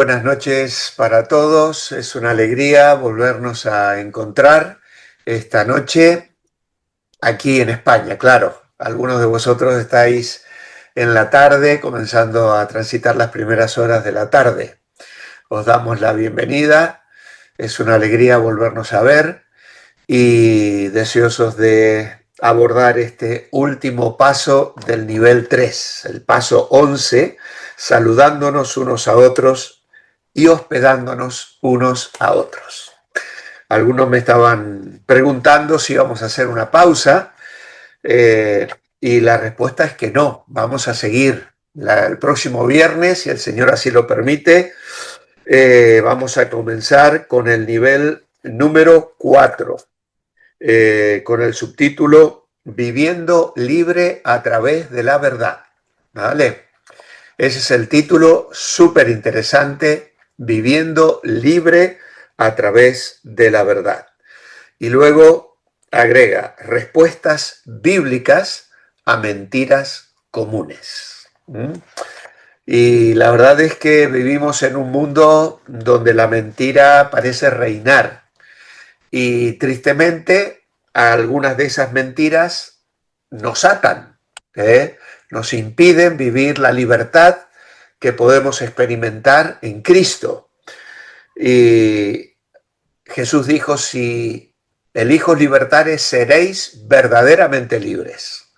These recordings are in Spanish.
buenas noches para todos. Es una alegría volvernos a encontrar esta noche aquí en España. Claro, algunos de vosotros estáis en la tarde, comenzando a transitar las primeras horas de la tarde. Os damos la bienvenida. Es una alegría volvernos a ver y deseosos de abordar este último paso del nivel 3, el paso 11, saludándonos unos a otros y hospedándonos unos a otros. Algunos me estaban preguntando si íbamos a hacer una pausa y la respuesta es que no, vamos a seguir. El próximo viernes, si el Señor así lo permite, vamos a comenzar con el nivel número 4, con el subtítulo Viviendo libre a través de la verdad. ¿Vale? Ese es el título súper interesante, Viviendo libre a través de la verdad. Y luego agrega respuestas bíblicas a mentiras comunes. Y la verdad es que vivimos en un mundo donde la mentira parece reinar. Y tristemente, algunas de esas mentiras nos atan, ¿eh? Nos impiden vivir la libertad que podemos experimentar en Cristo. Y Jesús dijo, si elijo libertares, seréis verdaderamente libres.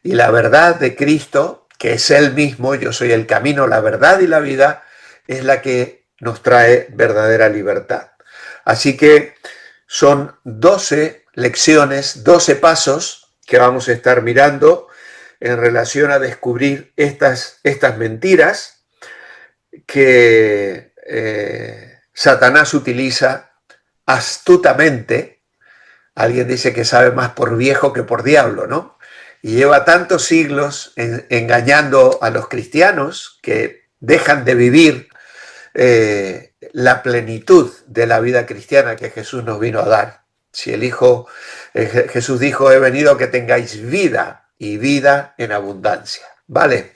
Y la verdad de Cristo, que es Él mismo, yo soy el camino, la verdad y la vida, es la que nos trae verdadera libertad. Así que son 12 lecciones, 12 pasos que vamos a estar mirando en relación a descubrir estas mentiras que Satanás utiliza astutamente. Alguien dice que sabe más por viejo que por diablo, ¿no? Y lleva tantos siglos engañando a los cristianos que dejan de vivir la plenitud de la vida cristiana que Jesús nos vino a dar. Si el Hijo, Jesús dijo, he venido a que tengáis vida y vida en abundancia. ¿Vale?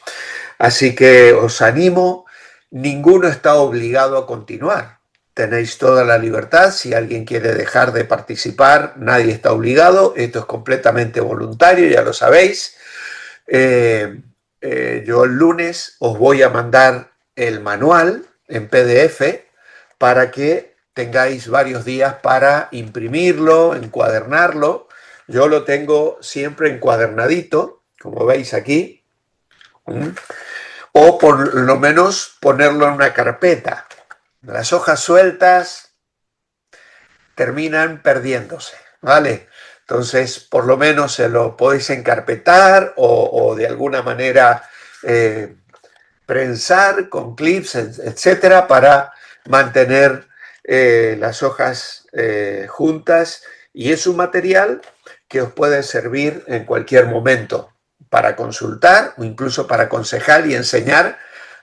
Así que os animo, ninguno está obligado a continuar. Tenéis toda la libertad, si alguien quiere dejar de participar, nadie está obligado, esto es completamente voluntario, ya lo sabéis. Yo el lunes os voy a mandar el manual en PDF para que tengáis varios días para imprimirlo, encuadernarlo. Yo lo tengo siempre encuadernadito, como veis aquí, o por lo menos ponerlo en una carpeta. Las hojas sueltas terminan perdiéndose, ¿vale? Entonces, por lo menos se lo podéis encarpetar o de alguna manera prensar con clips, etcétera, para mantener las hojas juntas, y es un material que os puede servir en cualquier momento para consultar o incluso para aconsejar y enseñar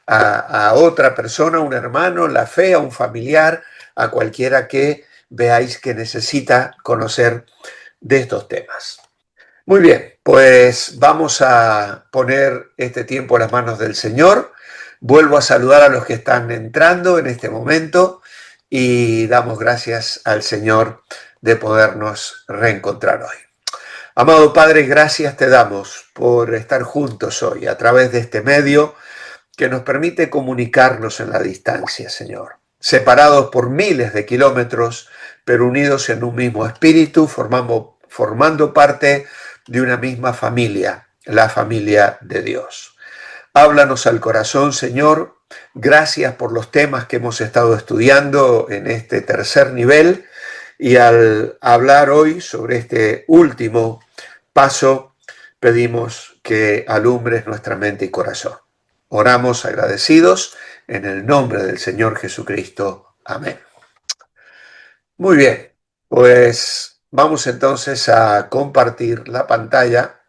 a otra persona, a un hermano, la fe, a un familiar, a cualquiera que veáis que necesita conocer de estos temas. Muy bien, pues vamos a poner este tiempo en las manos del Señor. Vuelvo a saludar a los que están entrando en este momento y damos gracias al Señor de podernos reencontrar hoy. Amado Padre, gracias te damos por estar juntos hoy a través de este medio que nos permite comunicarnos en la distancia, Señor. Separados por miles de kilómetros, pero unidos en un mismo espíritu, formando parte de una misma familia, la familia de Dios. Háblanos al corazón, Señor. Gracias por los temas que hemos estado estudiando en este tercer nivel, y al hablar hoy sobre este último paso, pedimos que alumbres nuestra mente y corazón. Oramos agradecidos en el nombre del Señor Jesucristo. Amén. Muy bien, pues vamos entonces a compartir la pantalla.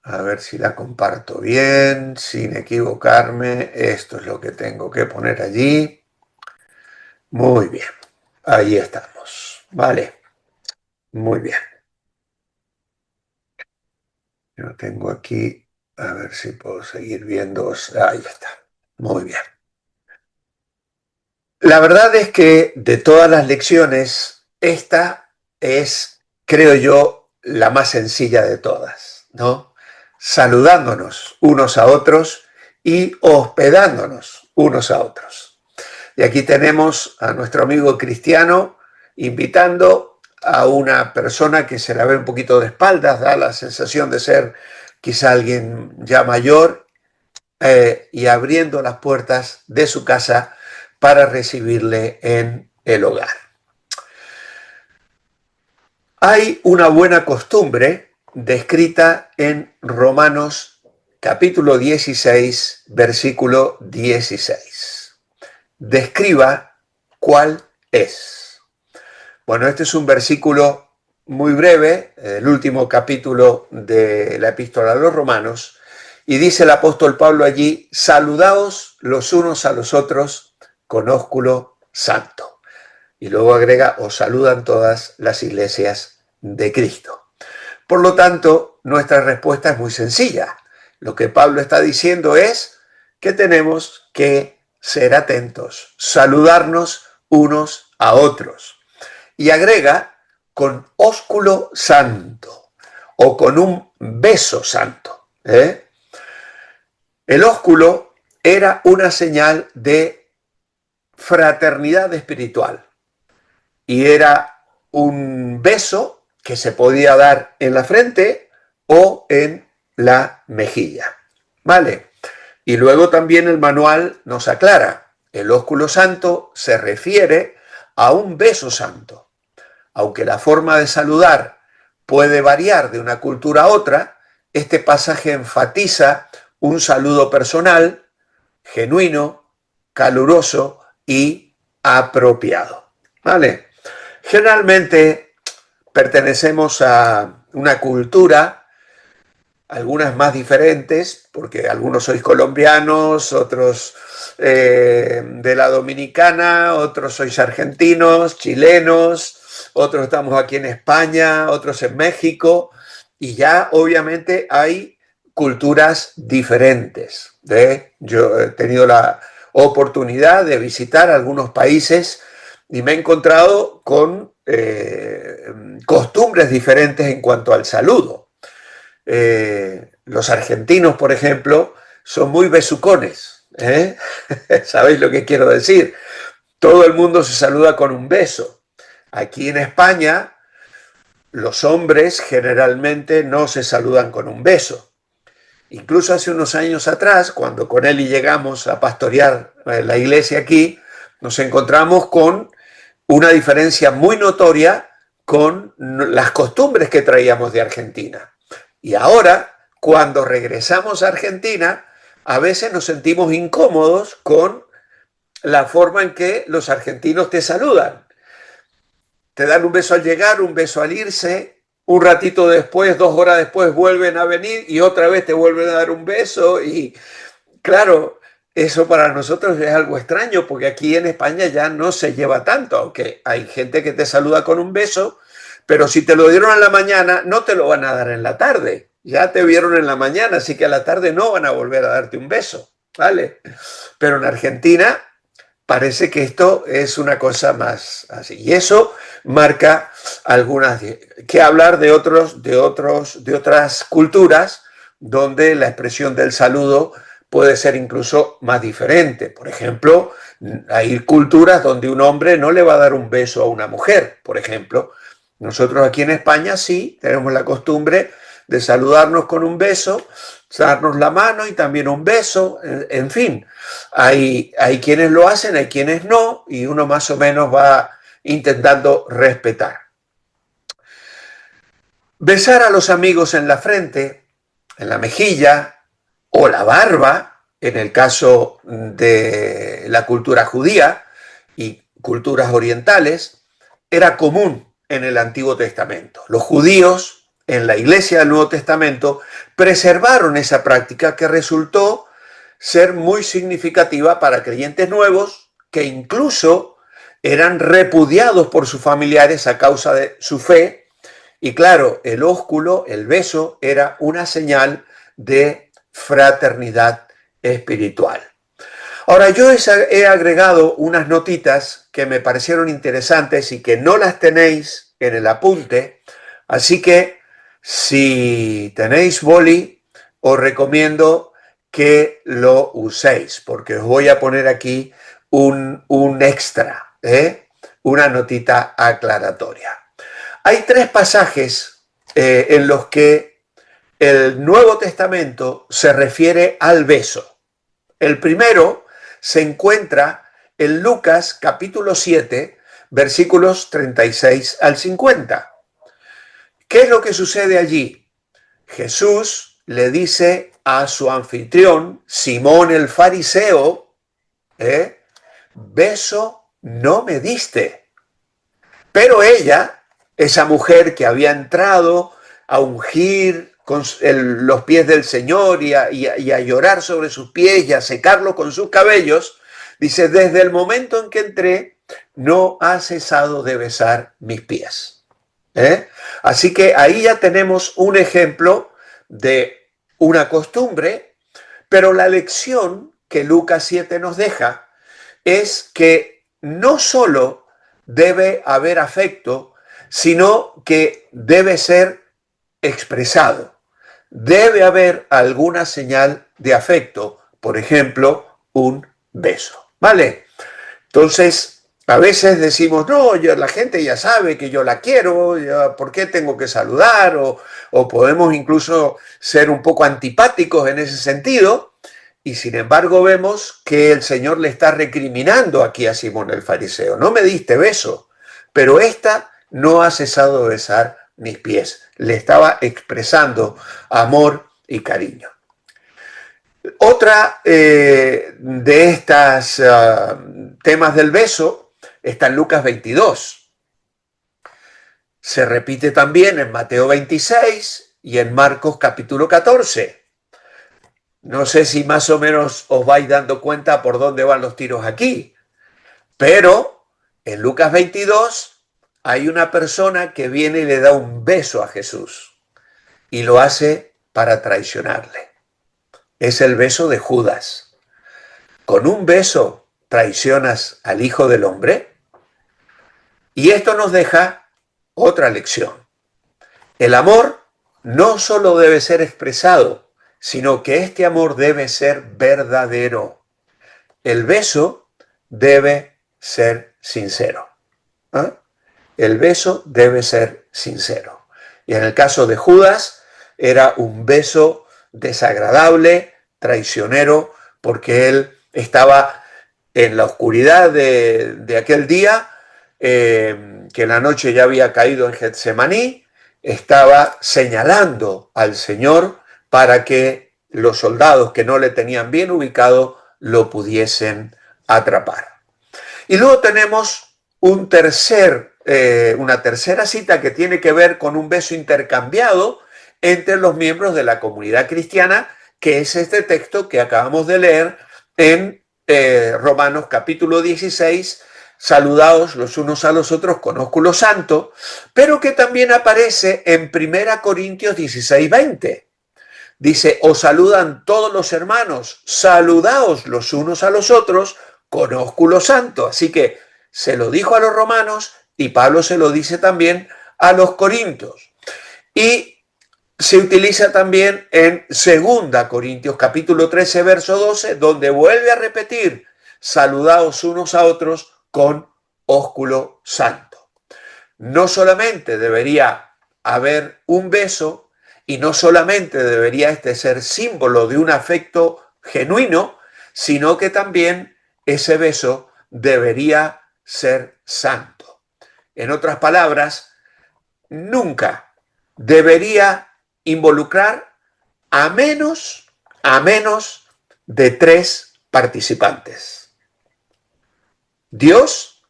A ver si la comparto bien, sin equivocarme. Esto es lo que tengo que poner allí. Muy bien, ahí estamos. Vale, muy bien. Yo tengo aquí, a ver si puedo seguir viendo. Ahí está. Muy bien. La verdad es que de todas las lecciones, esta es, creo yo, la más sencilla de todas, ¿no? Saludándonos unos a otros y hospedándonos unos a otros. Y aquí tenemos a nuestro amigo Cristiano invitando a una persona que se la ve un poquito de espaldas, da la sensación de ser quizá alguien ya mayor, y abriendo las puertas de su casa para recibirle en el hogar. Hay una buena costumbre descrita en Romanos capítulo 16, versículo 16. Describa cuál es. Bueno, este es un versículo muy breve, el último capítulo de la epístola a los Romanos, y dice el apóstol Pablo allí: saludaos los unos a los otros con ósculo santo. Y luego agrega: os saludan todas las iglesias de Cristo. Por lo tanto, nuestra respuesta es muy sencilla. Lo que Pablo está diciendo es que tenemos que ser atentos, saludarnos unos a otros. Y agrega: con ósculo santo o con un beso santo. El ósculo era una señal de fraternidad espiritual y era un beso que se podía dar en la frente o en la mejilla. ¿Vale? Y luego también el manual nos aclara: el ósculo santo se refiere a un beso santo. Aunque la forma de saludar puede variar de una cultura a otra, este pasaje enfatiza un saludo personal, genuino, caluroso y apropiado. ¿Vale? Generalmente pertenecemos a una cultura, algunas más diferentes, porque algunos sois colombianos, otros de la Dominicana, otros sois argentinos, chilenos, otros estamos aquí en España, otros en México, y ya obviamente hay culturas diferentes. Yo he tenido la oportunidad de visitar algunos países y me he encontrado con costumbres diferentes en cuanto al saludo. Los argentinos, por ejemplo, son muy besucones. ¿Sabéis lo que quiero decir? Todo el mundo se saluda con un beso. Aquí en España, los hombres generalmente no se saludan con un beso. Incluso hace unos años atrás, cuando con Eli llegamos a pastorear la iglesia aquí, nos encontramos con una diferencia muy notoria con las costumbres que traíamos de Argentina. Y ahora, cuando regresamos a Argentina, a veces nos sentimos incómodos con la forma en que los argentinos te saludan. Te dan un beso al llegar, un beso al irse, un ratito después, 2 horas después vuelven a venir y otra vez te vuelven a dar un beso. Y claro, eso para nosotros es algo extraño, porque aquí en España ya no se lleva tanto, aunque hay gente que te saluda con un beso, pero si te lo dieron en la mañana, no te lo van a dar en la tarde. Ya te vieron en la mañana, así que a la tarde no van a volver a darte un beso, ¿vale? Pero en Argentina parece que esto es una cosa más así. Y eso marca algunas, que hablar de otras culturas donde la expresión del saludo puede ser incluso más diferente. Por ejemplo, hay culturas donde un hombre no le va a dar un beso a una mujer, por ejemplo. Nosotros aquí en España sí tenemos la costumbre de saludarnos con un beso, darnos la mano y también un beso, en fin. Hay quienes lo hacen, hay quienes no, y uno más o menos va intentando respetar. Besar a los amigos en la frente, en la mejilla o la barba, en el caso de la cultura judía y culturas orientales, era común en el Antiguo Testamento. Los judíos en la Iglesia del Nuevo Testamento preservaron esa práctica que resultó ser muy significativa para creyentes nuevos que incluso eran repudiados por sus familiares a causa de su fe. Y claro, el ósculo, el beso, era una señal de fraternidad espiritual. Ahora, yo he agregado unas notitas que me parecieron interesantes y que no las tenéis en el apunte, así que si tenéis boli, os recomiendo que lo uséis, porque os voy a poner aquí un extra, una notita aclaratoria. Hay tres pasajes en los que el Nuevo Testamento se refiere al beso. El primero se encuentra en Lucas capítulo 7, versículos 36 al 50. ¿Qué es lo que sucede allí? Jesús le dice a su anfitrión, Simón el fariseo, beso no me diste. Pero ella, esa mujer que había entrado a ungir con los pies del Señor y a llorar sobre sus pies y a secarlo con sus cabellos, dice, desde el momento en que entré, no ha cesado de besar mis pies. Así que ahí ya tenemos un ejemplo de una costumbre, pero la lección que Lucas 7 nos deja es que no solo debe haber afecto, sino que debe ser expresado. Debe haber alguna señal de afecto, por ejemplo, un beso. ¿Vale? Entonces, a veces decimos, no, la gente ya sabe que yo la quiero, ¿por qué tengo que saludar? O podemos incluso ser un poco antipáticos en ese sentido. Y sin embargo vemos que el Señor le está recriminando aquí a Simón el fariseo. No me diste beso, pero esta no ha cesado de besar mis pies. Le estaba expresando amor y cariño. Otra de estas temas del beso está en Lucas 22. Se repite también en Mateo 26 y en Marcos capítulo 14. No sé si más o menos os vais dando cuenta por dónde van los tiros aquí, pero en Lucas 22 hay una persona que viene y le da un beso a Jesús y lo hace para traicionarle. Es el beso de Judas. ¿Con un beso traicionas al Hijo del Hombre? Y esto nos deja otra lección. El amor no solo debe ser expresado, sino que este amor debe ser verdadero. El beso debe ser sincero. El beso debe ser sincero. Y en el caso de Judas, era un beso desagradable, traicionero, porque él estaba en la oscuridad de aquel día, que la noche ya había caído en Getsemaní, estaba señalando al Señor para que los soldados que no le tenían bien ubicado lo pudiesen atrapar. Y luego tenemos una tercera cita que tiene que ver con un beso intercambiado entre los miembros de la comunidad cristiana, que es este texto que acabamos de leer en Romanos capítulo 16, saludaos los unos a los otros con ósculo santo, pero que también aparece en 1 Corintios 16, 20. Dice, os saludan todos los hermanos, saludaos los unos a los otros con ósculo santo. Así que se lo dijo a los romanos y Pablo se lo dice también a los corintios. Y se utiliza también en 2 Corintios capítulo 13, verso 12, donde vuelve a repetir, saludaos unos a otros con ósculo santo. No solamente debería haber un beso y no solamente debería este ser símbolo de un afecto genuino, sino que también ese beso debería ser santo. En otras palabras, nunca debería involucrar a menos de 3 participantes. Dios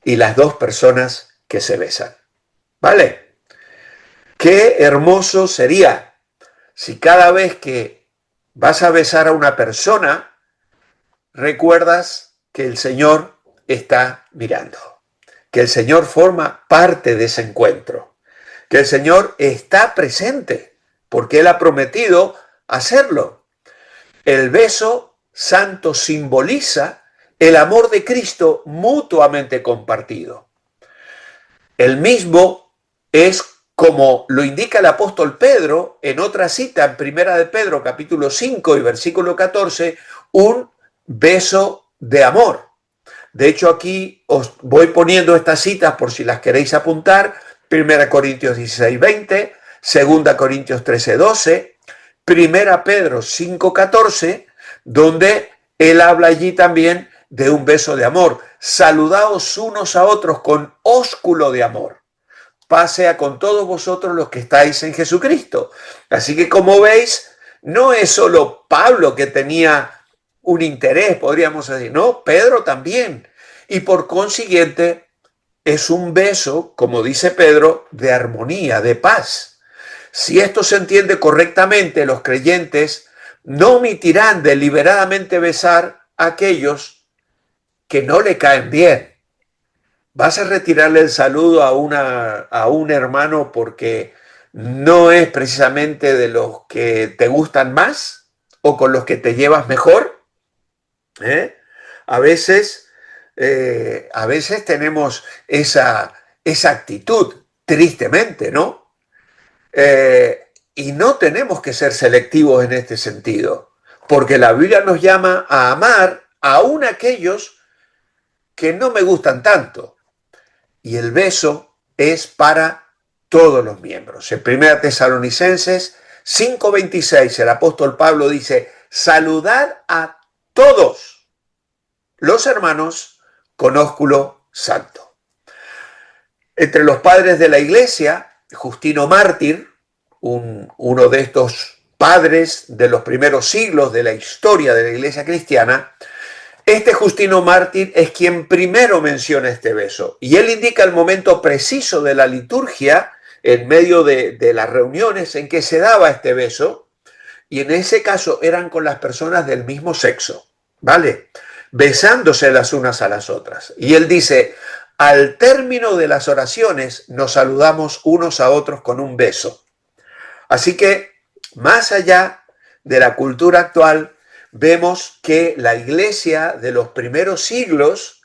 y las 2 personas que se besan. ¿Vale? Qué hermoso sería si cada vez que vas a besar a una persona, recuerdas que el Señor está mirando, que el Señor forma parte de ese encuentro, que el Señor está presente, porque Él ha prometido hacerlo. El beso santo simboliza el amor de Cristo mutuamente compartido. El mismo es, como lo indica el apóstol Pedro en otra cita en Primera de Pedro, capítulo 5 y versículo 14, un beso de amor. De hecho, aquí os voy poniendo estas citas por si las queréis apuntar. 1 Corintios 16, 20, 2 Corintios 13, 12, 1 Pedro 5, 14, donde él habla allí también de un beso de amor. Saludaos unos a otros con ósculo de amor. Paz sea con todos vosotros los que estáis en Jesucristo. Así que, como veis, no es solo Pablo que tenía un interés, podríamos decir, no, Pedro también. Y por consiguiente, es un beso, como dice Pedro, de armonía, de paz. Si esto se entiende correctamente, los creyentes no omitirán deliberadamente besar a aquellos que no le caen bien. Vas a retirarle el saludo a un hermano porque no es precisamente de los que te gustan más o con los que te llevas mejor. ¿Eh? A veces, a veces tenemos esa actitud, tristemente, ¿no? Y no tenemos que ser selectivos en este sentido, porque la Biblia nos llama a amar aún aquellos que no me gustan tanto. Y el beso es para todos los miembros. En 1 Tesalonicenses 5:26, el apóstol Pablo dice: saludad a todos los hermanos con ósculo santo. Entre los padres de la iglesia, Justino Mártir, uno de estos padres de los primeros siglos de la historia de la iglesia cristiana, este Justino Mártir es quien primero menciona este beso, y él indica el momento preciso de la liturgia en medio de las reuniones en que se daba este beso, y en ese caso eran con las personas del mismo sexo, ¿vale? Besándose las unas a las otras. Y él dice: al término de las oraciones nos saludamos unos a otros con un beso. Así que, más allá de la cultura actual, vemos que la iglesia de los primeros siglos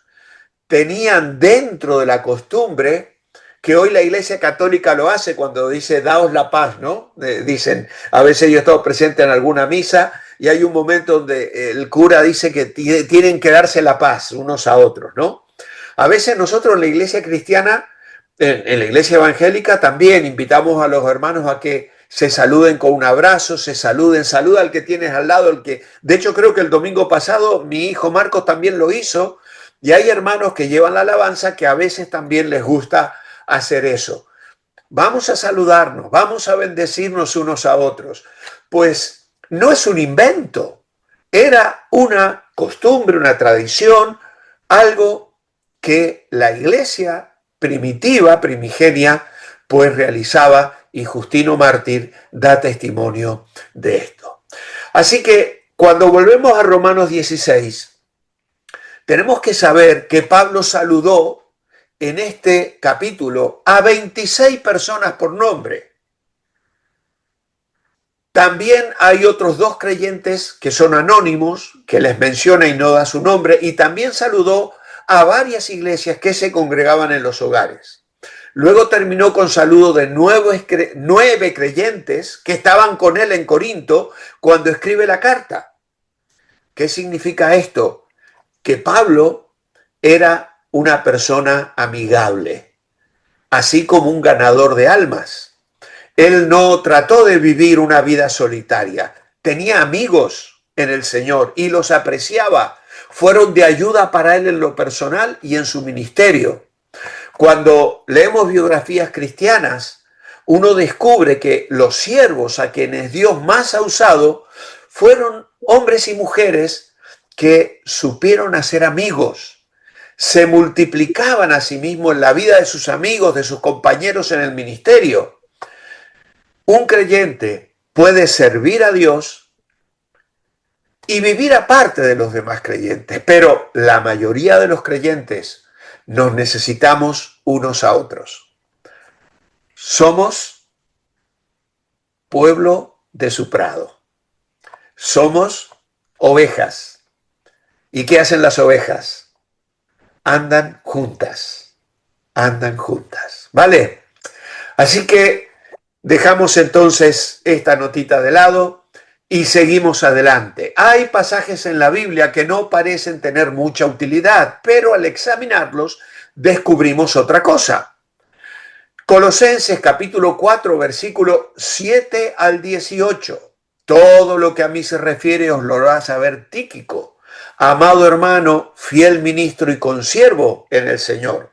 tenían dentro de la costumbre, que hoy la iglesia católica lo hace cuando dice daos la paz, ¿no? Dicen, a veces yo he estado presente en alguna misa y hay un momento donde el cura dice que tienen que darse la paz unos a otros, ¿no? A veces nosotros en la iglesia cristiana, en la iglesia evangélica, también invitamos a los hermanos a que se saluden con un abrazo, se saluden, saluda al que tienes al lado, el que, de hecho creo que el domingo pasado mi hijo Marcos también lo hizo, y hay hermanos que llevan la alabanza que a veces también les gusta hacer eso. Vamos a saludarnos, vamos a bendecirnos unos a otros. Pues no es un invento, era una costumbre, una tradición, algo que la iglesia primitiva, primigenia, pues realizaba, y Justino Mártir da testimonio de esto. Así que cuando volvemos a Romanos 16, tenemos que saber que Pablo saludó en este capítulo a 26 personas por nombre. También hay otros dos creyentes que son anónimos, que les menciona y no da su nombre, y también saludó a varias iglesias que se congregaban en los hogares. Luego terminó con saludo de 9 creyentes que estaban con él en Corinto cuando escribe la carta. ¿Qué significa esto? Que Pablo era una persona amigable, así como un ganador de almas. Él no trató de vivir una vida solitaria. Tenía amigos en el Señor y los apreciaba. Fueron de ayuda para él en lo personal y en su ministerio. Cuando leemos biografías cristianas, uno descubre que los siervos a quienes Dios más ha usado fueron hombres y mujeres que supieron hacer amigos, se multiplicaban a sí mismos en la vida de sus amigos, de sus compañeros en el ministerio. Un creyente puede servir a Dios y vivir aparte de los demás creyentes, pero la mayoría de los creyentes nos necesitamos unos a otros. Somos pueblo de su prado. Somos ovejas ¿Y qué hacen las ovejas? Andan juntas, andan juntas, ¿vale? Así que dejamos entonces esta notita de lado y seguimos adelante. Hay pasajes en la Biblia que no parecen tener mucha utilidad, pero al examinarlos descubrimos otra cosa. Colosenses capítulo 4, versículo 7 al 18. Todo lo que a mí se refiere os lo hará saber Tíquico, amado hermano, fiel ministro y consiervo en el Señor,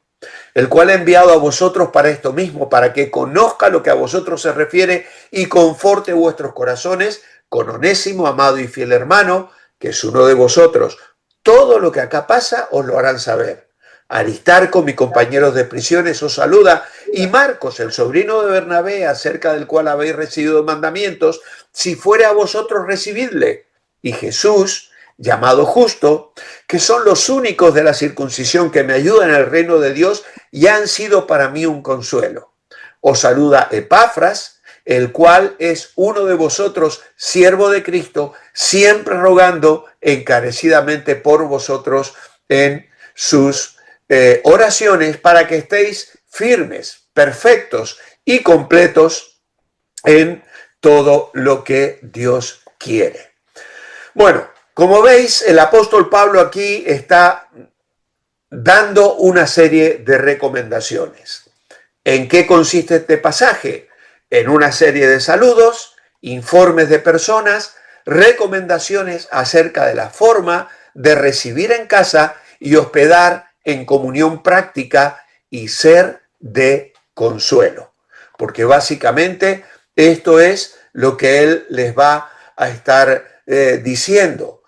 el cual he enviado a vosotros para esto mismo, para que conozca lo que a vosotros se refiere y conforte vuestros corazones con Onésimo, amado y fiel hermano, que es uno de vosotros. Todo lo que acá pasa os lo harán saber. Aristarco, mi compañero de prisiones, os saluda, y Marcos, el sobrino de Bernabé, acerca del cual habéis recibido mandamientos, si fuere a vosotros, recibidle. Y Jesús, llamado Justo, que son los únicos de la circuncisión que me ayudan en el reino de Dios y han sido para mí un consuelo. Os saluda Epafras, el cual es uno de vosotros, siervo de Cristo, siempre rogando encarecidamente por vosotros en sus oraciones, para que estéis firmes, perfectos y completos en todo lo que Dios quiere. Bueno, como veis, el apóstol Pablo aquí está dando una serie de recomendaciones. ¿En qué consiste este pasaje? En una serie de saludos, informes de personas, recomendaciones acerca de la forma de recibir en casa y hospedar en comunión práctica y ser de consuelo. Porque básicamente esto es lo que él les va a estar diciendo.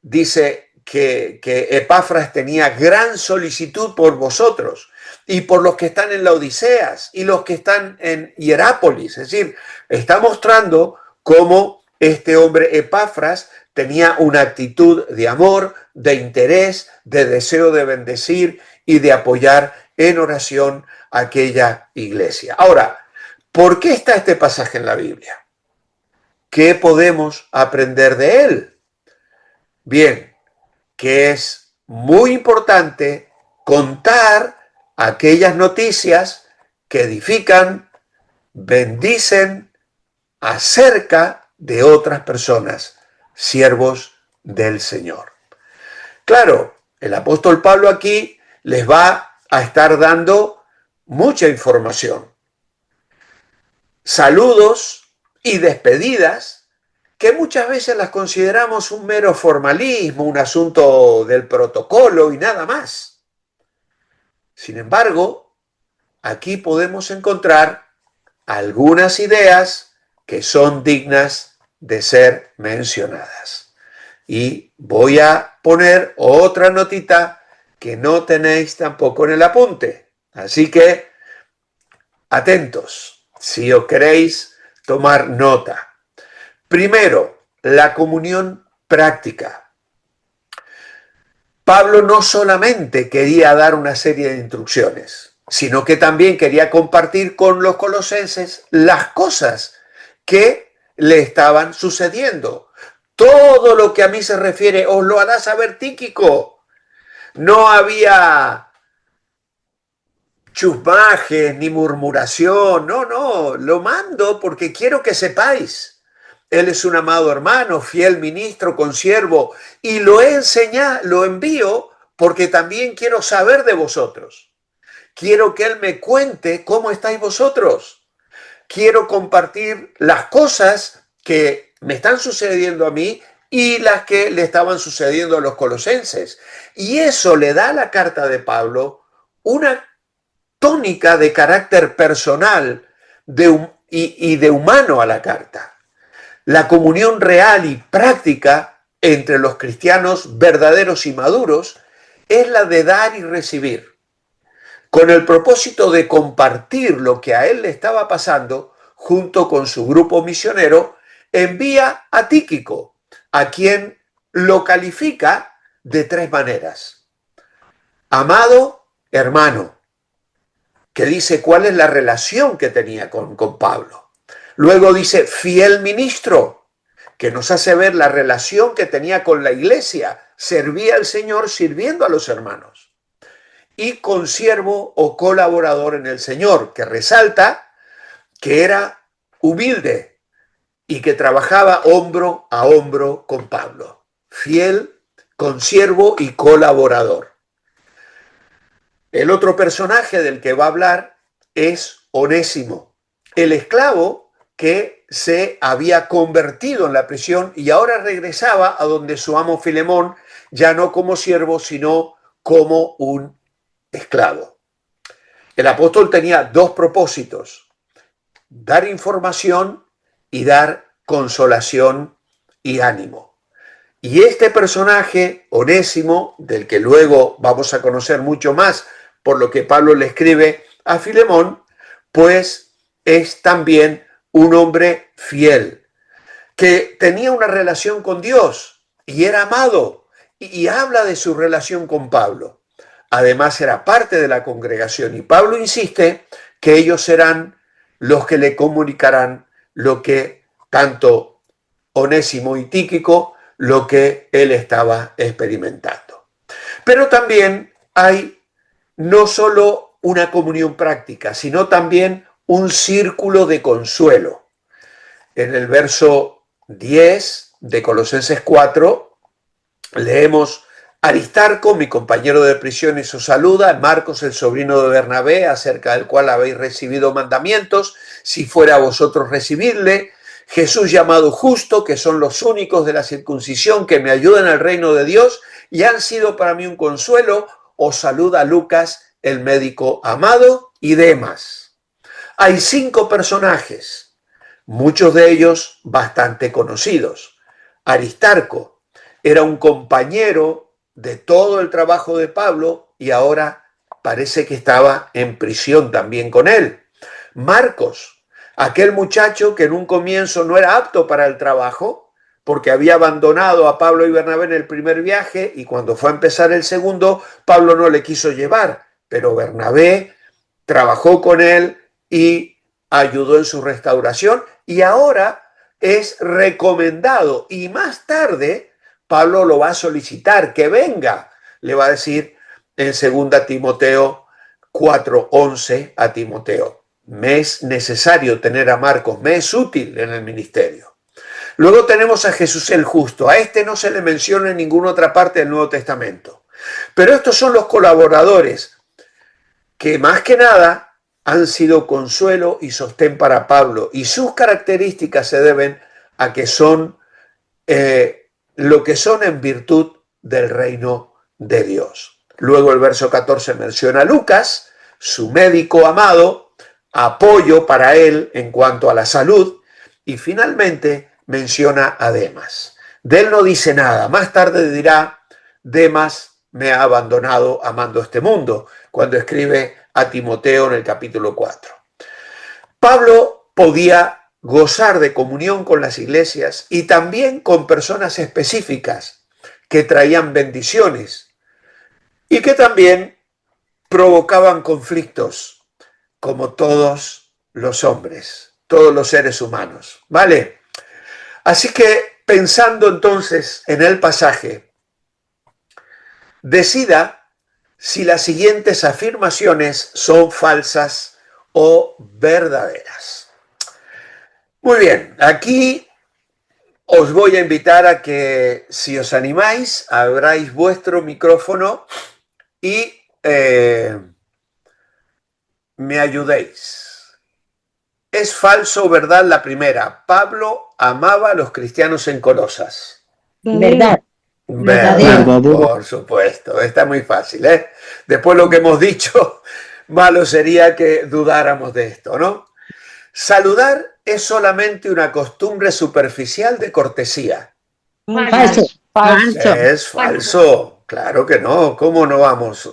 Dice que Epafras tenía gran solicitud por vosotros y por los que están en Laodiceas y los que están en Hierápolis. Es decir, está mostrando cómo este hombre Epafras tenía una actitud de amor, de interés, de deseo de bendecir y de apoyar en oración a aquella iglesia. Ahora, ¿por qué está este pasaje en la Biblia? ¿Qué podemos aprender de él? Bien, que es muy importante contar aquellas noticias que edifican, bendicen acerca de otras personas, siervos del Señor. Claro, el apóstol Pablo aquí les va a estar dando mucha información. Saludos y despedidas que muchas veces las consideramos un mero formalismo, un asunto del protocolo y nada más. Sin embargo, aquí podemos encontrar algunas ideas que son dignas de ser mencionadas. Y voy a poner otra notita que no tenéis tampoco en el apunte. Así que, atentos, si os queréis tomar nota. Primero, la comunión práctica. Pablo no solamente quería dar una serie de instrucciones, sino que también quería compartir con los colosenses las cosas que le estaban sucediendo. Todo lo que a mí se refiere os lo hará saber Tíquico. No había chusmajes ni murmuración, no, lo mando porque quiero que sepáis. Él es un amado hermano, fiel ministro, consiervo, y lo he enseñado, lo envío porque también quiero saber de vosotros. Quiero que él me cuente cómo estáis vosotros. Quiero compartir las cosas que me están sucediendo a mí y las que le estaban sucediendo a los colosenses. Y eso le da a la carta de Pablo una tónica de carácter personal y de humano a la carta. La comunión real y práctica entre los cristianos verdaderos y maduros es la de dar y recibir, con el propósito de compartir lo que a él le estaba pasando. Junto con su grupo misionero, envía a Tíquico, a quien lo califica de tres maneras. Amado hermano, que dice cuál es la relación que tenía con Pablo. Luego dice fiel ministro, que nos hace ver la relación que tenía con la iglesia, servía al Señor sirviendo a los hermanos. Y consiervo o colaborador en el Señor, que resalta que era humilde y que trabajaba hombro a hombro con Pablo. Fiel, consiervo y colaborador. El otro personaje del que va a hablar es Onésimo, el esclavo que se había convertido en la prisión y ahora regresaba a donde su amo Filemón, ya no como siervo, sino como un esclavo. El apóstol tenía dos propósitos: dar información y dar consolación y ánimo. Y este personaje, Onésimo, del que luego vamos a conocer mucho más por lo que Pablo le escribe a Filemón, pues es también un hombre fiel, que tenía una relación con Dios y era amado, y habla de su relación con Pablo. Además era parte de la congregación y Pablo insiste que ellos serán los que le comunicarán lo que tanto Onésimo y Tíquico, lo que él estaba experimentando. Pero también hay no solo una comunión práctica, sino también un círculo de consuelo. En el verso 10 de Colosenses 4 leemos: Aristarco, mi compañero de prisiones, os saluda. Marcos, el sobrino de Bernabé, acerca del cual habéis recibido mandamientos, si fuera a vosotros recibirle. Jesús llamado Justo, que son los únicos de la circuncisión que me ayudan al reino de Dios y han sido para mí un consuelo. Os saluda Lucas, el médico amado, y Demas. Hay 5 personajes, muchos de ellos bastante conocidos. Aristarco era un compañero de todo el trabajo de Pablo y ahora parece que estaba en prisión también con él. Marcos, aquel muchacho que en un comienzo no era apto para el trabajo porque había abandonado a Pablo y Bernabé en el primer viaje y cuando fue a empezar el segundo, Pablo no le quiso llevar, pero Bernabé trabajó con él y ayudó en su restauración y ahora es recomendado y más tarde Pablo lo va a solicitar que venga, le va a decir en 2 Timoteo 4:11 a Timoteo. Me es necesario tener a Marcos, me es útil en el ministerio. Luego tenemos a Jesús el Justo. A este no se le menciona en ninguna otra parte del Nuevo Testamento. Pero estos son los colaboradores que más que nada han sido consuelo y sostén para Pablo. Y sus características se deben a que son lo que son en virtud del reino de Dios. Luego el verso 14 menciona a Lucas, su médico amado, apoyo para él en cuanto a la salud, y finalmente menciona a Demas. De él no dice nada, más tarde dirá: Demas me ha abandonado amando este mundo, cuando escribe a Timoteo en el capítulo 4. Pablo podía gozar de comunión con las iglesias y también con personas específicas que traían bendiciones y que también provocaban conflictos, como todos los hombres, todos los seres humanos, ¿vale? Así que pensando entonces en el pasaje, decida si las siguientes afirmaciones son falsas o verdaderas. Muy bien, aquí os voy a invitar a que, si os animáis, abráis vuestro micrófono y me ayudéis. ¿Es falso o verdad la primera? Pablo amaba a los cristianos en Colosas. Verdad. Verdad, por supuesto. Está muy fácil, ¿eh? Después lo que hemos dicho, malo sería que dudáramos de esto, ¿no? Saludar es solamente una costumbre superficial de cortesía. Falso. Falso. Es falso. Claro que no. ¿Cómo no vamos?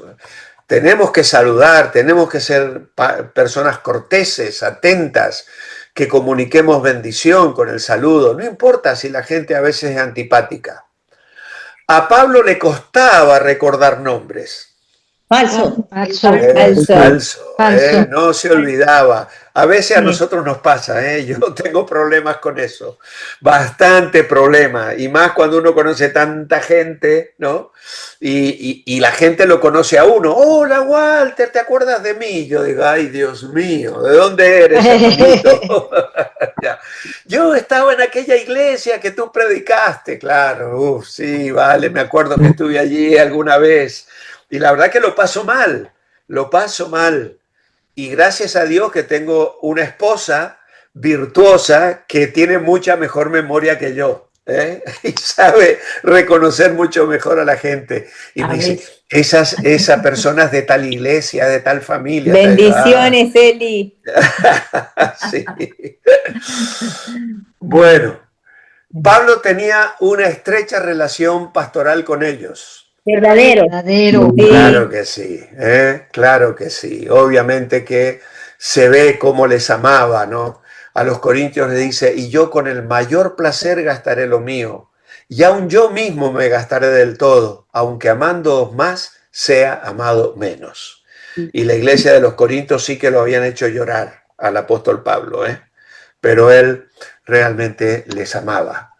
Tenemos que saludar, tenemos que ser personas corteses, atentas, que comuniquemos bendición con el saludo. No importa si la gente a veces es antipática. A Pablo le costaba recordar nombres. Falso. Falso. Falso. No se olvidaba. A veces a nosotros nos pasa, yo tengo problemas con eso, bastante problema, y más cuando uno conoce tanta gente, ¿no? Y la gente lo conoce a uno. Hola, Walter, ¿te acuerdas de mí? Yo digo, ay, Dios mío, ¿de dónde eres, hermanito? Ya. Yo estaba en aquella iglesia que tú predicaste, claro, sí, vale, me acuerdo que estuve allí alguna vez. Y la verdad que lo paso mal, lo paso mal. Y gracias a Dios que tengo una esposa virtuosa que tiene mucha mejor memoria que yo, ¿eh? Y sabe reconocer mucho mejor a la gente. Y me dice, esas personas de tal iglesia, de tal familia. Bendiciones, Eli. Sí. Bueno, Pablo tenía una estrecha relación pastoral con ellos. Verdadero. Claro que sí, claro que sí. Obviamente que se ve cómo les amaba, ¿no? A los corintios le dice, y yo con el mayor placer gastaré lo mío, y aun yo mismo me gastaré del todo, aunque amándoos más, sea amado menos. Y la iglesia de los corintios sí que lo habían hecho llorar al apóstol Pablo, pero él realmente les amaba.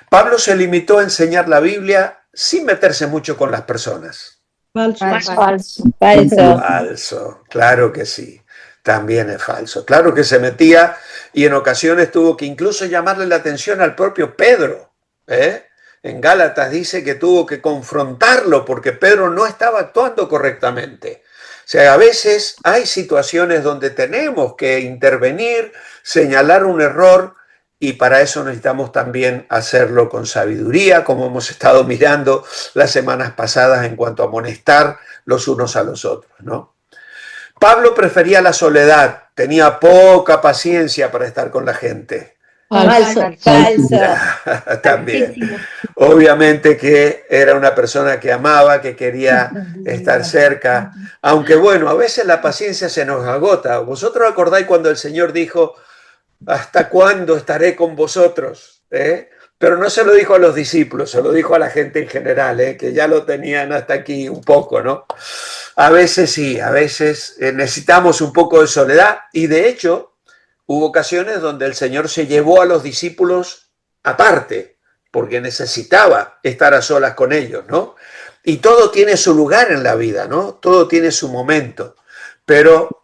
Pablo se limitó a enseñar la Biblia sin meterse mucho con las personas. Falso. Falso, claro que sí, también es falso. Claro que se metía y en ocasiones tuvo que incluso llamarle la atención al propio Pedro. En Gálatas dice que tuvo que confrontarlo porque Pedro no estaba actuando correctamente. O sea, a veces hay situaciones donde tenemos que intervenir, señalar un error, y para eso necesitamos también hacerlo con sabiduría, como hemos estado mirando las semanas pasadas en cuanto a amonestar los unos a los otros, ¿no? Pablo prefería la soledad, tenía poca paciencia para estar con la gente. Falso. También. Obviamente que era una persona que amaba, que quería estar cerca, aunque bueno, a veces la paciencia se nos agota. ¿Vosotros acordáis cuando el Señor dijo, ¿hasta cuándo estaré con vosotros? Pero no se lo dijo a los discípulos, se lo dijo a la gente en general, que ya lo tenían hasta aquí un poco, ¿no? A veces sí, a veces necesitamos un poco de soledad, y de hecho hubo ocasiones donde el Señor se llevó a los discípulos aparte, porque necesitaba estar a solas con ellos, ¿no? Y todo tiene su lugar en la vida, ¿no? Todo tiene su momento, pero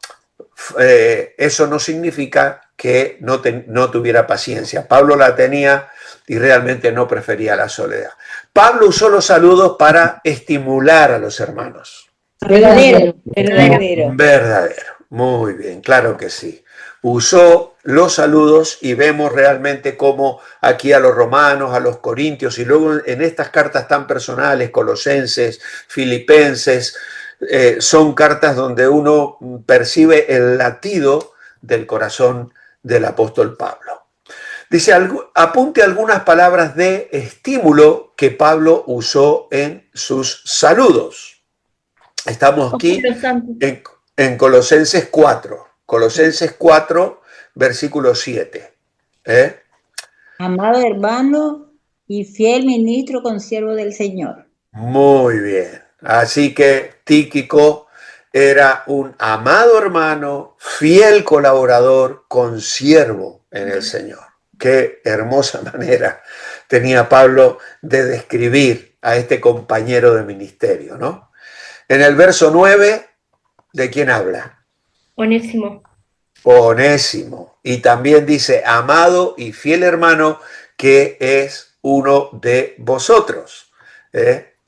eso no significa que no tuviera paciencia. Pablo la tenía y realmente no prefería la soledad. Pablo usó los saludos para estimular a los hermanos. Verdadero. Verdadero. Muy bien, claro que sí. Usó los saludos y vemos realmente cómo aquí a los romanos, a los corintios y luego en estas cartas tan personales, colosenses, filipenses, son cartas donde uno percibe el latido del corazón del apóstol Pablo. Dice, apunte algunas palabras de estímulo que Pablo usó en sus saludos. Estamos aquí en Colosenses 4. Colosenses 4, versículo 7. Amado hermano y fiel ministro, consiervo del Señor. Muy bien. Así que Tíquico era un amado hermano, fiel colaborador, consiervo en el Señor. Qué hermosa manera tenía Pablo de describir a este compañero de ministerio, ¿no? En el verso 9, ¿de quién habla? Onésimo. Onésimo. Y también dice, amado y fiel hermano, que es uno de vosotros.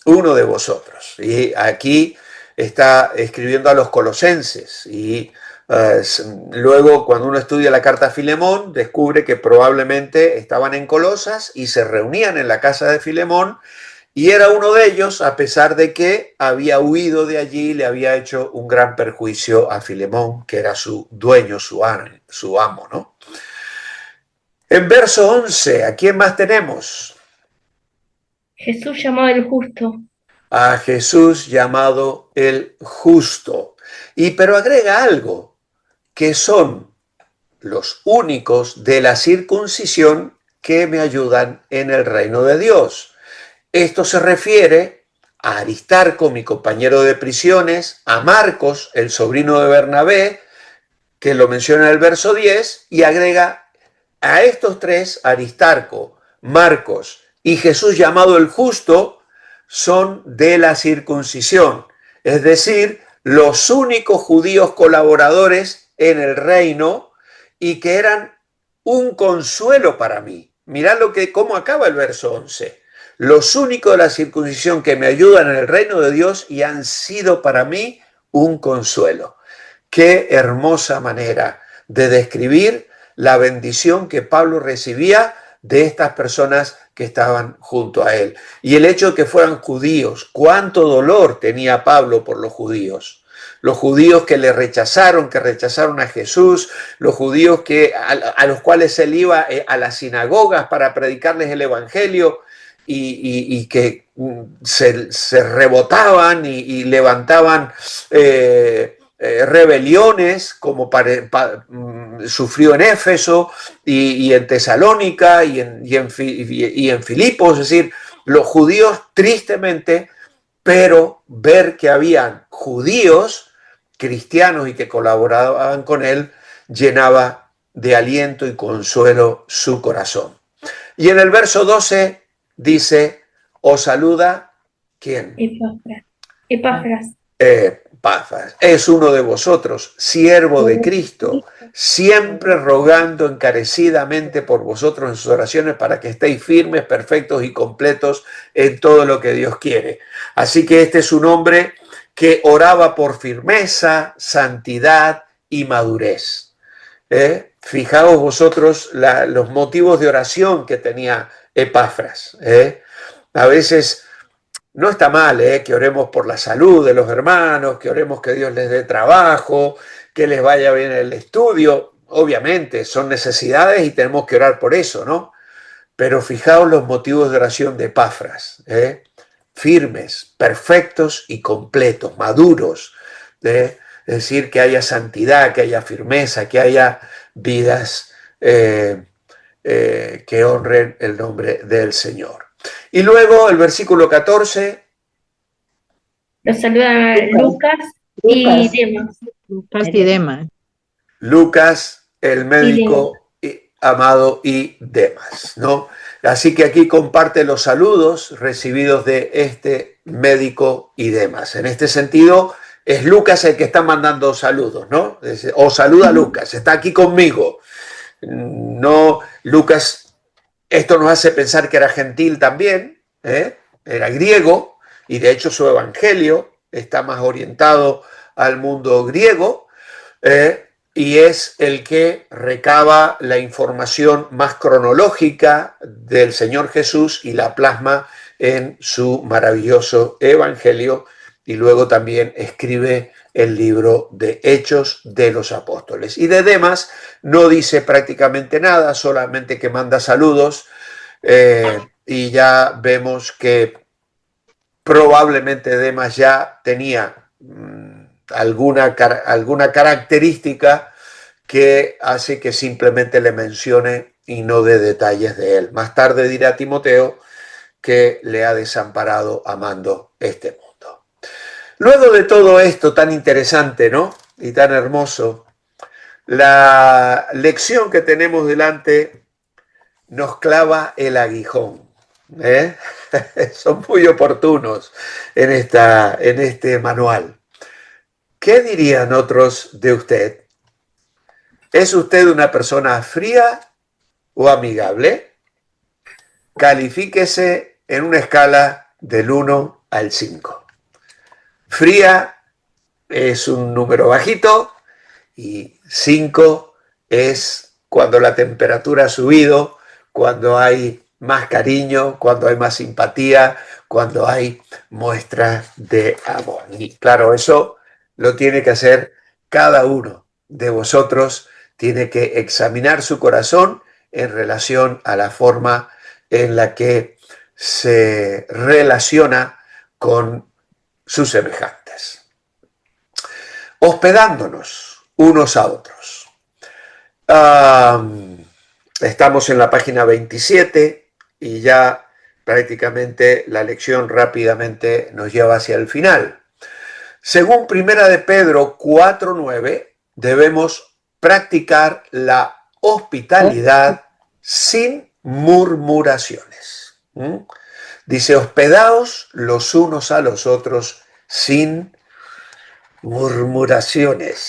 Uno de vosotros. Y aquí está escribiendo a los colosenses. Y luego, cuando uno estudia la carta a Filemón, descubre que probablemente estaban en Colosas y se reunían en la casa de Filemón. Y era uno de ellos, a pesar de que había huido de allí, le había hecho un gran perjuicio a Filemón, que era su dueño, su amo, ¿no? En verso 11, ¿a quién más tenemos? Jesús llamado el justo. A Jesús llamado el justo. Pero agrega algo, que son los únicos de la circuncisión que me ayudan en el reino de Dios. Esto se refiere a Aristarco, mi compañero de prisiones, a Marcos, el sobrino de Bernabé, que lo menciona en el verso 10, y agrega a estos tres, Aristarco, Marcos y Jesús llamado el justo, son de la circuncisión, es decir, los únicos judíos colaboradores en el reino y que eran un consuelo para mí. Mirad cómo acaba el verso 11. Los únicos de la circuncisión que me ayudan en el reino de Dios y han sido para mí un consuelo. Qué hermosa manera de describir la bendición que Pablo recibía de estas personas que estaban junto a él. Y el hecho de que fueran judíos, cuánto dolor tenía Pablo por los judíos. Los judíos que le rechazaron, que rechazaron a Jesús, los judíos a los cuales él iba a las sinagogas para predicarles el evangelio y que se rebotaban y levantaban rebeliones como sufrió en Éfeso y en Tesalónica y en Filipos, es decir, los judíos tristemente, pero ver que habían judíos cristianos y que colaboraban con él llenaba de aliento y consuelo su corazón. Y en el verso 12 dice, os saluda, ¿quién? Epafras. Epafras, es uno de vosotros, siervo de Cristo, siempre rogando encarecidamente por vosotros en sus oraciones para que estéis firmes, perfectos y completos en todo lo que Dios quiere. Así que este es un hombre que oraba por firmeza, santidad y madurez. Fijaos vosotros los motivos de oración que tenía Epafras. A veces no está mal que oremos por la salud de los hermanos, que oremos que Dios les dé trabajo, que les vaya bien el estudio. Obviamente son necesidades y tenemos que orar por eso, ¿no? Pero fijaos los motivos de oración de Epafras. Firmes, perfectos y completos, maduros. Es decir, que haya santidad, que haya firmeza, que haya vidas que honren el nombre del Señor. Y luego el versículo 14. Los saludan Lucas y Demas. Lucas y Demas. Lucas, el médico amado, y Demas, ¿no? Así que aquí comparte los saludos recibidos de este médico y Demas. En este sentido, es Lucas el que está mandando saludos, ¿no? O saluda a Lucas, está aquí conmigo. No, Lucas, esto nos hace pensar que era gentil también, era griego, y de hecho su evangelio está más orientado al mundo griego, y es el que recaba la información más cronológica del Señor Jesús y la plasma en su maravilloso evangelio, y luego también escribe el libro de Hechos de los Apóstoles. Y de Demas no dice prácticamente nada, solamente que manda saludos, y ya vemos que probablemente Demas ya tenía alguna característica que hace que simplemente le mencione y no dé detalles de él. Más tarde dirá a Timoteo que le ha desamparado amando este mundo. Luego de todo esto tan interesante, ¿no? Y tan hermoso, la lección que tenemos delante nos clava el aguijón. Son muy oportunos en este manual. ¿Qué dirían otros de usted? ¿Es usted una persona fría o amigable? Califíquese en una escala del 1 al 5. Fría es un número bajito y 5 es cuando la temperatura ha subido, cuando hay más cariño, cuando hay más simpatía, cuando hay muestra de amor. Y claro, eso lo tiene que hacer cada uno de vosotros, tiene que examinar su corazón en relación a la forma en la que se relaciona con sus semejantes. Hospedándonos unos a otros. Estamos en la página 27 y ya prácticamente la lección rápidamente nos lleva hacia el final. Según Primera de Pedro 4:9, debemos practicar la hospitalidad sin murmuraciones. Dice, hospedaos los unos a los otros sin murmuraciones,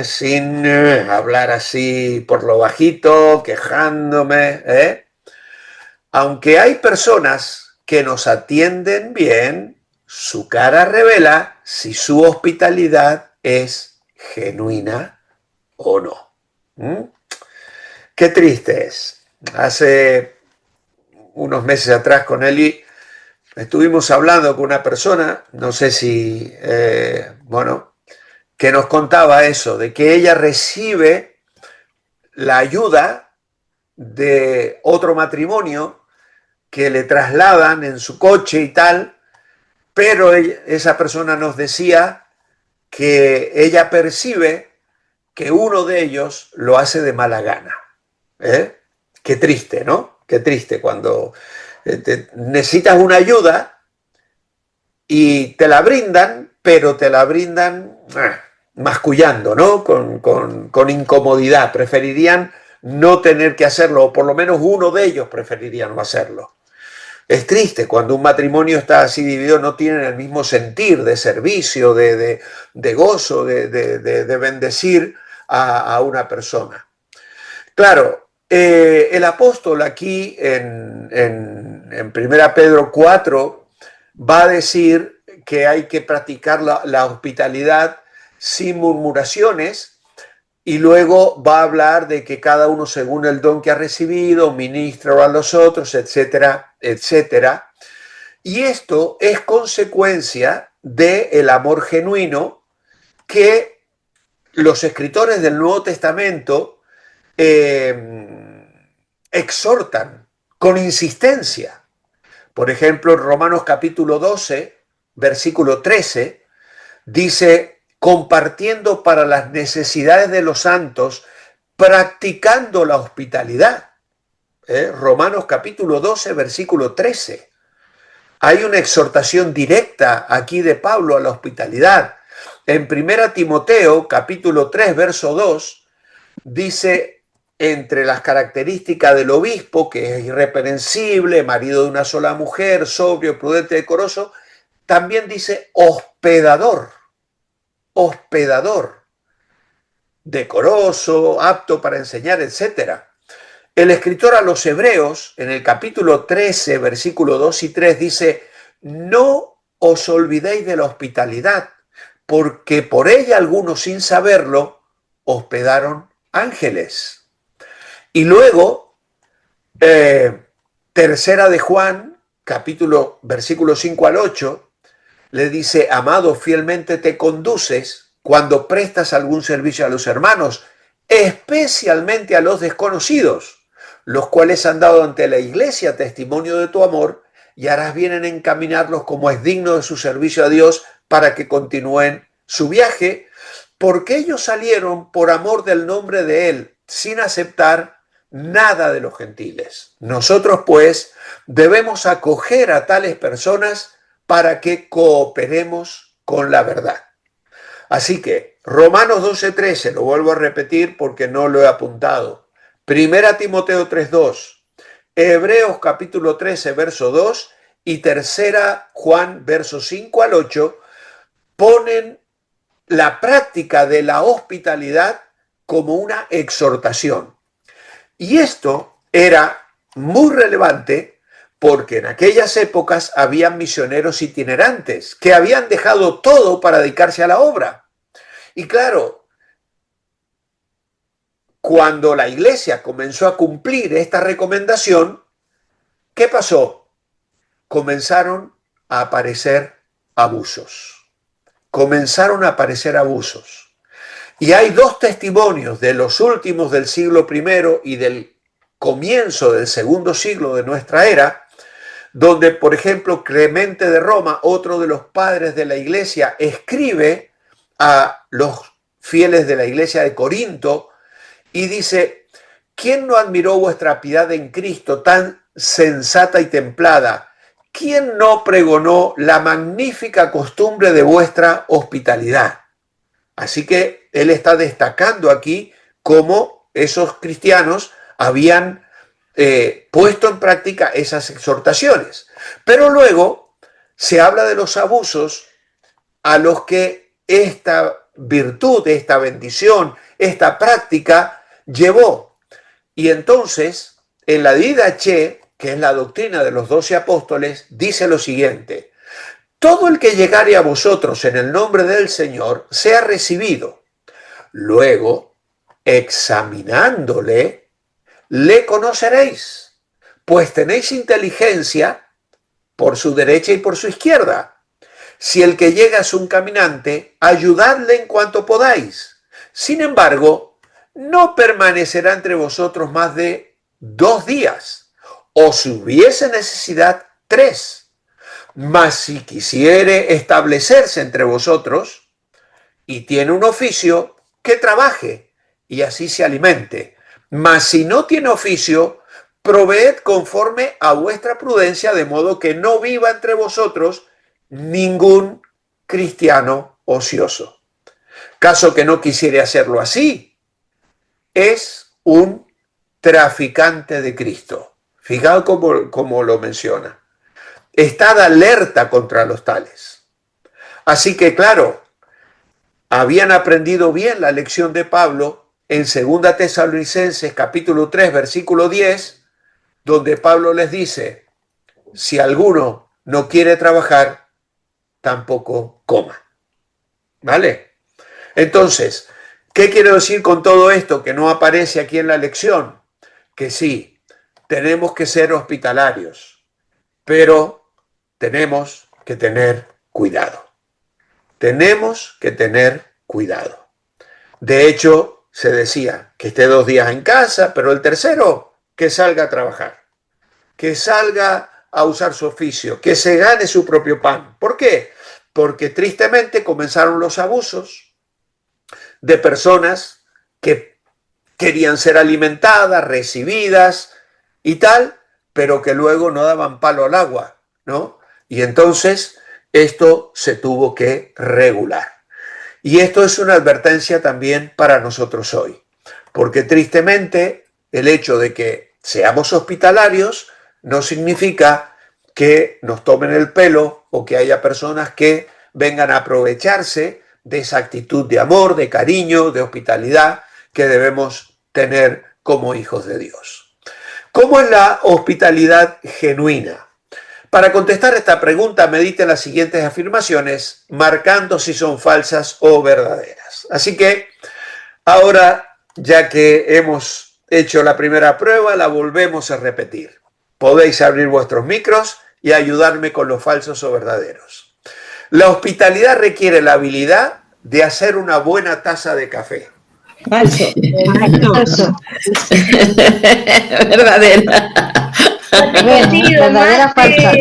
sin hablar así por lo bajito, quejándome. Aunque hay personas que nos atienden bien, su cara revela si su hospitalidad es genuina o no. Qué triste es. Hace unos meses atrás con Eli estuvimos hablando con una persona, no sé si, que nos contaba eso, de que ella recibe la ayuda de otro matrimonio que le trasladan en su coche y tal, pero esa persona nos decía que ella percibe que uno de ellos lo hace de mala gana. Qué triste, ¿no? Qué triste cuando necesitas una ayuda y te la brindan, pero te la brindan mascullando, ¿no? Con incomodidad. Preferirían no tener que hacerlo, o por lo menos uno de ellos preferiría no hacerlo. Es triste cuando un matrimonio está así dividido, no tienen el mismo sentir de servicio, de gozo, de bendecir a una persona. Claro, el apóstol aquí en 1 Pedro 4 va a decir que hay que practicar la hospitalidad sin murmuraciones, y luego va a hablar de que cada uno según el don que ha recibido ministra a los otros, etcétera, etcétera. Y esto es consecuencia del amor genuino que los escritores del Nuevo Testamento exhortan con insistencia. Por ejemplo, en Romanos capítulo 12, versículo 13, dice, compartiendo para las necesidades de los santos, practicando la hospitalidad. Romanos capítulo 12, versículo 13. Hay una exhortación directa aquí de Pablo a la hospitalidad. En 1 Timoteo capítulo 3, verso 2, dice, entre las características del obispo, que es irreprensible, marido de una sola mujer, sobrio, prudente, decoroso, también dice hospedador, decoroso, apto para enseñar, etc. El escritor a los Hebreos, en el capítulo 13, versículo 2 y 3, dice, no os olvidéis de la hospitalidad, porque por ella algunos sin saberlo hospedaron ángeles. Y luego, tercera de Juan, capítulo, versículo 5 al 8, le dice, amado, fielmente te conduces cuando prestas algún servicio a los hermanos, especialmente a los desconocidos, los cuales han dado ante la iglesia testimonio de tu amor, y harás bien en encaminarlos como es digno de su servicio a Dios para que continúen su viaje, porque ellos salieron por amor del nombre de Él, sin aceptar nada de los gentiles. Nosotros, pues, debemos acoger a tales personas para que cooperemos con la verdad. Así que, Romanos 12:13, lo vuelvo a repetir porque no lo he apuntado. 1 Timoteo 3:2, Hebreos capítulo 13, verso 2 y 3 Juan, versos 5 al 8, ponen la práctica de la hospitalidad como una exhortación. Y esto era muy relevante porque en aquellas épocas habían misioneros itinerantes que habían dejado todo para dedicarse a la obra. Y claro, cuando la iglesia comenzó a cumplir esta recomendación, ¿qué pasó? Comenzaron a aparecer abusos. Y hay dos testimonios de los últimos del siglo I y del comienzo del segundo siglo de nuestra era, donde, por ejemplo, Clemente de Roma, otro de los padres de la iglesia, escribe a los fieles de la iglesia de Corinto y dice, ¿quién no admiró vuestra piedad en Cristo, tan sensata y templada, ¿quién no pregonó la magnífica costumbre de vuestra hospitalidad? Así que él está destacando aquí cómo esos cristianos habían puesto en práctica esas exhortaciones. Pero luego se habla de los abusos a los que esta virtud, esta bendición, esta práctica llevó. Y entonces, en la Didache, que es la doctrina de los 12 apóstoles, dice lo siguiente: todo el que llegare a vosotros en el nombre del Señor sea recibido. Luego, examinándole, le conoceréis, pues tenéis inteligencia por su derecha y por su izquierda. Si el que llega es un caminante, ayudadle en cuanto podáis. Sin embargo, no permanecerá entre vosotros más de 2 días, o si hubiese necesidad, 3. Mas si quisiere establecerse entre vosotros y tiene un oficio, que trabaje y así se alimente. Mas si no tiene oficio, proveed conforme a vuestra prudencia, de modo que no viva entre vosotros ningún cristiano ocioso. Caso que no quisiere hacerlo así, es un traficante de Cristo. Fijaos cómo lo menciona. Estad alerta contra los tales. Así que, claro, habían aprendido bien la lección de Pablo en 2 Tesalonicenses capítulo 3, versículo 10, donde Pablo les dice: si alguno no quiere trabajar, tampoco coma. ¿Vale? Entonces, ¿qué quiero decir con todo esto que no aparece aquí en la lección? Que sí, tenemos que ser hospitalarios, pero tenemos que tener cuidado. Tenemos que tener cuidado. De hecho, se decía que esté 2 días en casa, pero el tercero, que salga a trabajar, que salga a usar su oficio, que se gane su propio pan. ¿Por qué? Porque tristemente comenzaron los abusos de personas que querían ser alimentadas, recibidas y tal, pero que luego no daban palo al agua, ¿no? Y entonces esto se tuvo que regular. Y esto es una advertencia también para nosotros hoy, porque tristemente el hecho de que seamos hospitalarios no significa que nos tomen el pelo o que haya personas que vengan a aprovecharse de esa actitud de amor, de cariño, de hospitalidad que debemos tener como hijos de Dios. ¿Cómo es la hospitalidad genuina? Para contestar esta pregunta, medite las siguientes afirmaciones, marcando si son falsas o verdaderas. Así que ahora, ya que hemos hecho la primera prueba, la volvemos a repetir. Podéis abrir vuestros micros y ayudarme con los falsos o verdaderos. La hospitalidad requiere la habilidad de hacer una buena taza de café. Falso. Falso. Verdadera. Verdadera, falsa.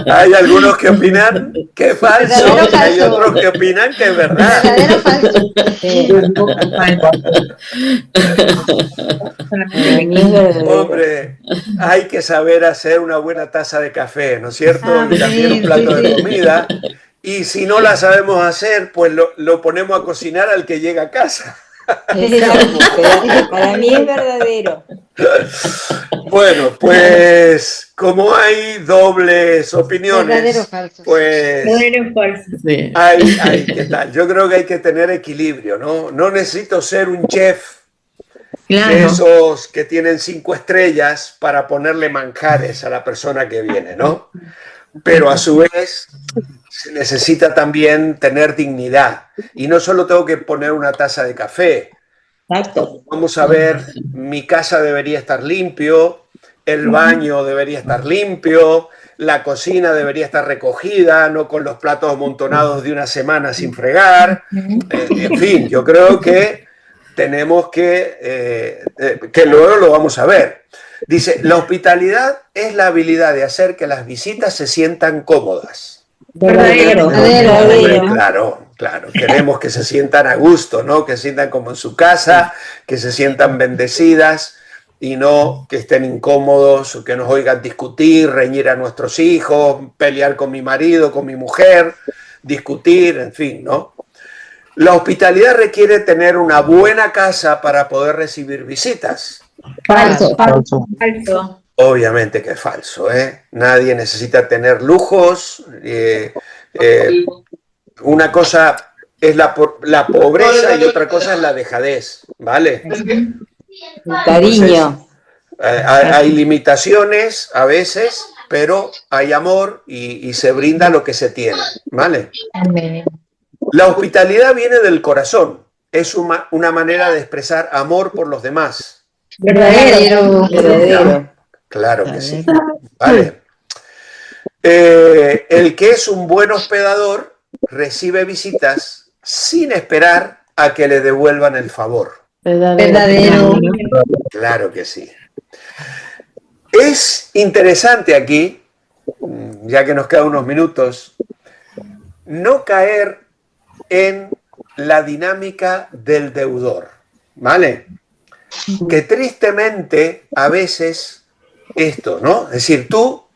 Hay algunos que opinan que es falso Verdadero, y hay falso. otros que opinan que es verdad. Verdadero, falso. Para mí es verdadero. Hombre, hay que saber hacer una buena taza de café, ¿no es cierto? Ah, Y también un sí, plato de sí. comida. Y si no la sabemos hacer, pues lo ponemos a cocinar al que llega a casa. Exacto. Para mí es verdadero. Bueno, pues como hay dobles Verdadero, opiniones, falso. pues Verdadero o falso. Sí. ¿qué tal? Yo creo que hay que tener equilibrio, ¿no? No necesito ser un chef de Claro. esos que tienen 5 estrellas para ponerle manjares a la persona que viene, ¿no? Pero a su vez se necesita también tener dignidad. Y no solo tengo que poner una taza de café. Exacto. Vamos a ver, mi casa debería estar limpio, el baño debería estar limpio, la cocina debería estar recogida, no con los platos amontonados de una semana sin fregar. En fin, yo creo que tenemos que luego lo vamos a ver. Dice, la hospitalidad es la habilidad de hacer que las visitas se sientan cómodas. Verdadero. Verdadero. Claro, claro. Queremos que se sientan a gusto, ¿no? Que se sientan como en su casa, que se sientan bendecidas y no que estén incómodos o que nos oigan discutir, reñir a nuestros hijos, pelear con mi marido, con mi mujer, discutir, en fin, ¿no? La hospitalidad requiere tener una buena casa para poder recibir visitas. Falso. Falso. Falso. Obviamente que es falso, ¿eh? Nadie necesita tener lujos. Una cosa es la pobreza y otra cosa es la dejadez, ¿vale? Cariño. Hay limitaciones a veces, pero hay amor y se brinda lo que se tiene, ¿vale? Amén. La hospitalidad viene del corazón. Es una manera de expresar amor por los demás. Verdadero. Verdadero. Claro que sí. Vale. El que es un buen hospedador recibe visitas sin esperar a que le devuelvan el favor. Verdadero. Claro que sí. Es interesante aquí, ya que nos quedan unos minutos, no caer en la dinámica del deudor, ¿vale? Que tristemente a veces esto, ¿no? Es decir, tú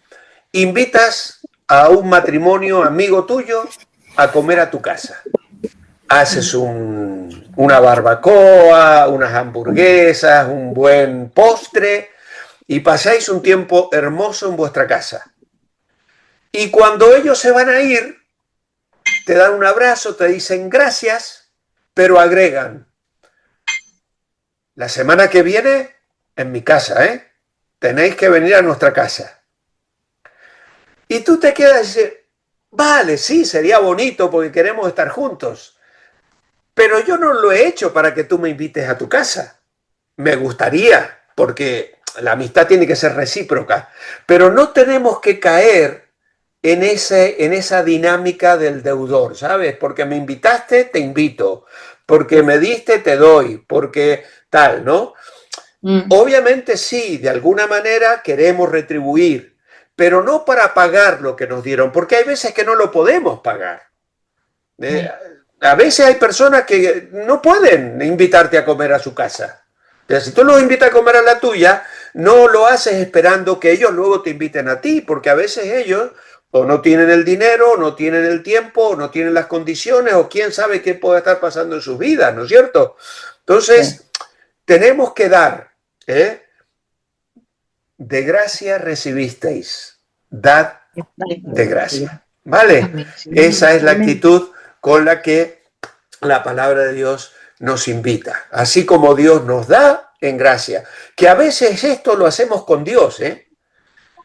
invitas a un matrimonio amigo tuyo a comer a tu casa. Haces una barbacoa, unas hamburguesas, un buen postre y pasáis un tiempo hermoso en vuestra casa. Y cuando ellos se van a ir, te dan un abrazo, te dicen gracias, pero agregan, la semana que viene en mi casa, ¿eh? Tenéis que venir a nuestra casa. Y tú te quedas y dices, vale, sí, sería bonito porque queremos estar juntos, pero yo no lo he hecho para que tú me invites a tu casa. Me gustaría, porque la amistad tiene que ser recíproca, pero no tenemos que caer en esa dinámica del deudor, ¿sabes? Porque me invitaste, te invito. Porque me diste, te doy. Porque tal, ¿no? Obviamente sí, de alguna manera queremos retribuir, pero no para pagar lo que nos dieron, porque hay veces que no lo podemos pagar. A veces hay personas que no pueden invitarte a comer a su casa. Si tú los invitas a comer a la tuya, no lo haces esperando que ellos luego te inviten a ti, porque a veces ellos o no tienen el dinero, o no tienen el tiempo, o no tienen las condiciones, o quién sabe qué puede estar pasando en sus vidas, ¿no es cierto? Entonces, tenemos que dar, ¿eh? De gracia recibisteis, dad de gracia, ¿vale? Esa es la actitud con la que la palabra de Dios nos invita, así como Dios nos da en gracia, que a veces esto lo hacemos con Dios, ¿eh?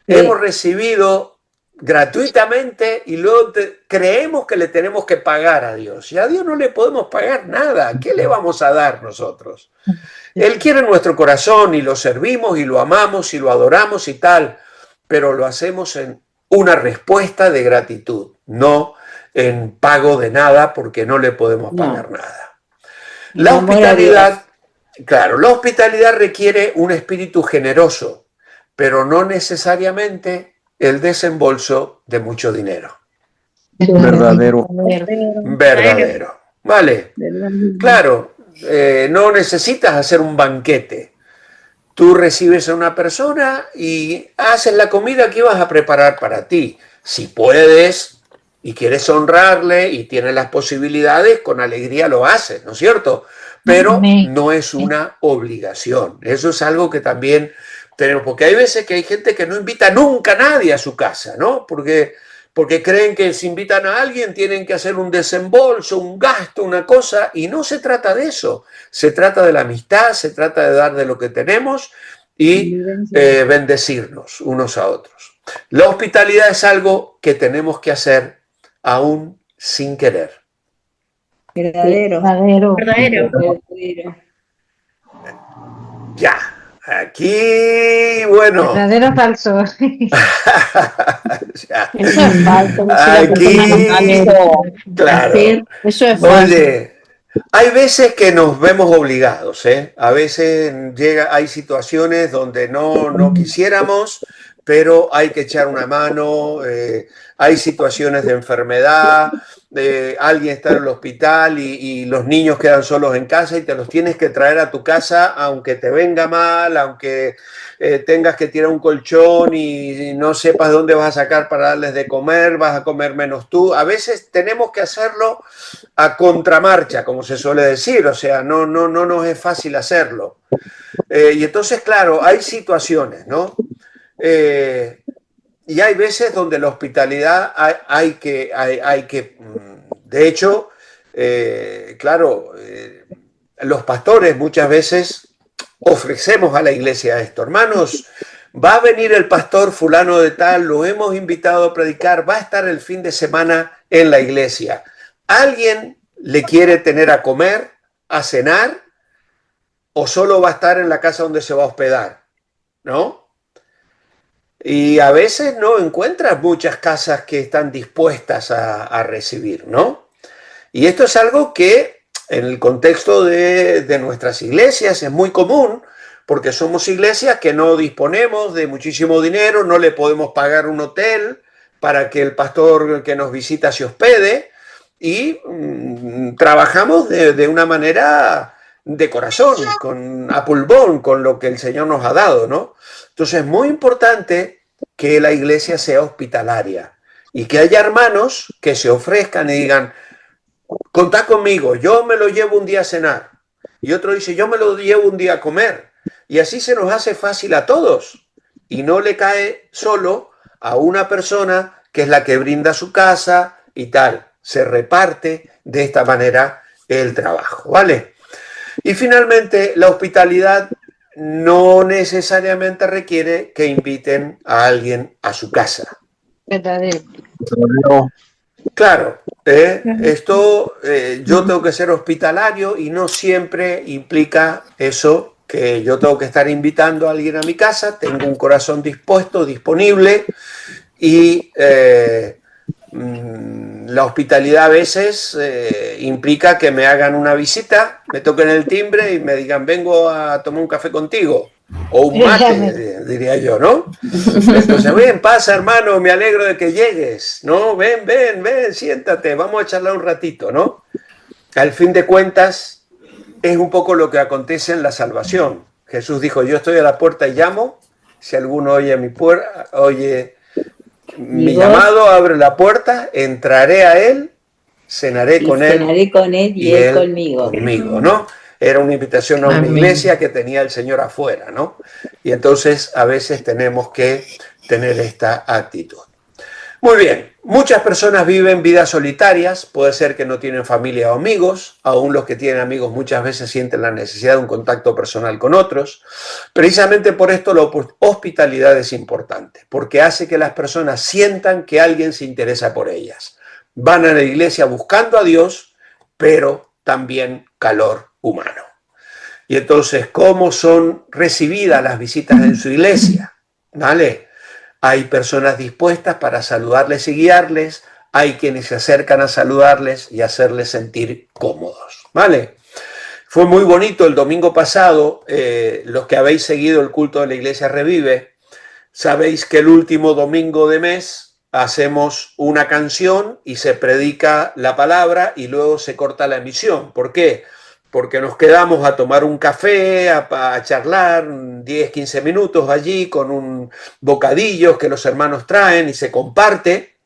Sí. Hemos recibido gratuitamente y luego creemos que le tenemos que pagar a Dios. Y a Dios no le podemos pagar nada. ¿Qué le vamos a dar nosotros? Él quiere nuestro corazón y lo servimos y lo amamos y lo adoramos y tal, pero lo hacemos en una respuesta de gratitud, no en pago de nada porque no le podemos pagar nada. La hospitalidad, claro, la hospitalidad requiere un espíritu generoso, pero no necesariamente el desembolso de mucho dinero. Verdadero. Verdadero. Vale. Claro, no necesitas hacer un banquete. Tú recibes a una persona y haces la comida que ibas a preparar para ti. Si puedes y quieres honrarle y tienes las posibilidades, con alegría lo haces, ¿no es cierto? Pero no es una obligación. Eso es algo que también tenemos, porque hay veces que hay gente que no invita nunca a nadie a su casa, ¿no? Porque creen que si invitan a alguien tienen que hacer un desembolso, un gasto, una cosa, y no se trata de eso. Se trata de la amistad, se trata de dar de lo que tenemos y bendecirnos unos a otros. La hospitalidad es algo que tenemos que hacer aún sin querer. Verdadero. Verdadero. Ya. Aquí, bueno. Verdadero o falso. Ya. Eso es falso. Aquí, claro. Eso es falso. Oye, hay veces que nos vemos obligados, ¿eh? A veces hay situaciones donde no quisiéramos, pero hay que echar una mano, hay situaciones de enfermedad, alguien está en el hospital y los niños quedan solos en casa y te los tienes que traer a tu casa aunque te venga mal, aunque tengas que tirar un colchón y no sepas dónde vas a sacar para darles de comer, vas a comer menos tú. A veces tenemos que hacerlo a contramarcha, como se suele decir, o sea, no nos es fácil hacerlo. Y entonces, claro, hay situaciones, ¿no? Y hay veces donde la hospitalidad hay que de hecho, claro, los pastores muchas veces ofrecemos a la iglesia esto. Hermanos, va a venir el pastor fulano de tal, lo hemos invitado a predicar, va a estar el fin de semana en la iglesia. ¿Alguien le quiere tener a comer, a cenar, o solo va a estar en la casa donde se va a hospedar? ¿No? Y a veces no encuentras muchas casas que están dispuestas a recibir, ¿no? Y esto es algo que en el contexto de nuestras iglesias es muy común, porque somos iglesias que no disponemos de muchísimo dinero, no le podemos pagar un hotel para que el pastor que nos visita se hospede, y trabajamos de una manera de corazón, a pulmón, con lo que el Señor nos ha dado, ¿no? Entonces es muy importante que la iglesia sea hospitalaria y que haya hermanos que se ofrezcan y digan, contad conmigo, yo me lo llevo un día a cenar. Y otro dice, yo me lo llevo un día a comer. Y así se nos hace fácil a todos. Y no le cae solo a una persona que es la que brinda su casa y tal. Se reparte de esta manera el trabajo, ¿vale? Y finalmente, la hospitalidad no necesariamente requiere que inviten a alguien a su casa. Verdadero. Claro, yo tengo que ser hospitalario y no siempre implica eso, que yo tengo que estar invitando a alguien a mi casa, tengo un corazón dispuesto, disponible, y la hospitalidad a veces implica que me hagan una visita, me toquen el timbre y me digan, vengo a tomar un café contigo, o un mate, diría yo, ¿no? Entonces, ven, pasa, hermano, me alegro de que llegues, ¿no? Ven, siéntate, vamos a charlar un ratito, ¿no? Al fin de cuentas, es un poco lo que acontece en la salvación. Jesús dijo, yo estoy a la puerta y llamo, si alguno oye mi llamado, abre la puerta, entraré a él, cenaré con él y él conmigo, ¿no? Era una invitación a una iglesia que tenía el Señor afuera, ¿no? Y entonces a veces tenemos que tener esta actitud. Muy bien, muchas personas viven vidas solitarias, puede ser que no tienen familia o amigos, aún los que tienen amigos muchas veces sienten la necesidad de un contacto personal con otros. Precisamente por esto la hospitalidad es importante, porque hace que las personas sientan que alguien se interesa por ellas. Van a la iglesia buscando a Dios, pero también calor humano. Y entonces, ¿cómo son recibidas las visitas en su iglesia? ¿Vale? Hay personas dispuestas para saludarles y guiarles, hay quienes se acercan a saludarles y hacerles sentir cómodos, ¿vale? Fue muy bonito el domingo pasado, los que habéis seguido el culto de la Iglesia Revive, sabéis que el último domingo de mes hacemos una canción y se predica la palabra y luego se corta la emisión. ¿Por qué? Porque nos quedamos a tomar un café, a charlar 10, 15 minutos allí con un bocadillo que los hermanos traen y se comparte.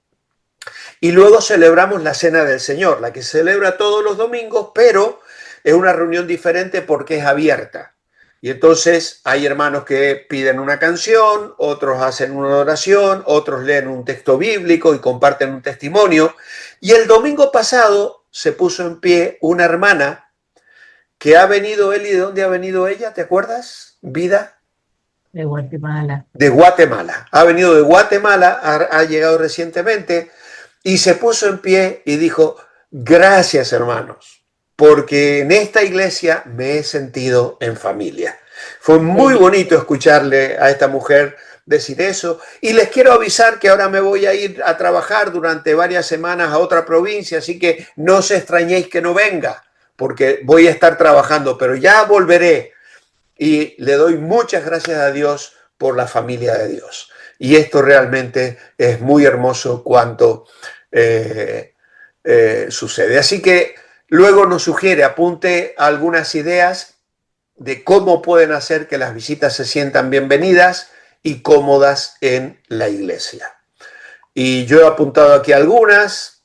Y luego celebramos la Cena del Señor, la que se celebra todos los domingos, pero es una reunión diferente porque es abierta. Y entonces hay hermanos que piden una canción, otros hacen una oración, otros leen un texto bíblico y comparten un testimonio. Y el domingo pasado se puso en pie una hermana que ha venido él. ¿Y de dónde ha venido ella? ¿Te acuerdas? Vida. De Guatemala. De Guatemala. Ha venido de Guatemala, ha llegado recientemente y se puso en pie y dijo, gracias hermanos, porque en esta iglesia me he sentido en familia. Fue muy bonito escucharle a esta mujer decir eso. Y les quiero avisar que ahora me voy a ir a trabajar durante varias semanas a otra provincia, así que no os extrañéis que no venga, porque voy a estar trabajando, pero ya volveré. Y le doy muchas gracias a Dios por la familia de Dios. y esto realmente es muy hermoso cuando sucede. Así que luego nos sugiere, apunte algunas ideas de cómo pueden hacer que las visitas se sientan bienvenidas y cómodas en la iglesia. Y yo he apuntado aquí algunas: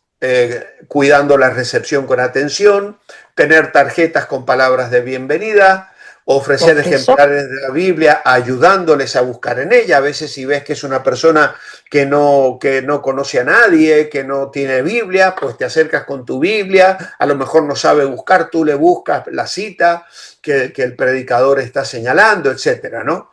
cuidando la recepción con atención, tener tarjetas con palabras de bienvenida, ofrecer ejemplares de la Biblia ayudándoles a buscar en ella. A veces si ves que es una persona que no conoce a nadie, que no tiene Biblia, pues te acercas con tu Biblia, a lo mejor no sabe buscar, tú le buscas la cita que el predicador está señalando, etcétera, ¿no?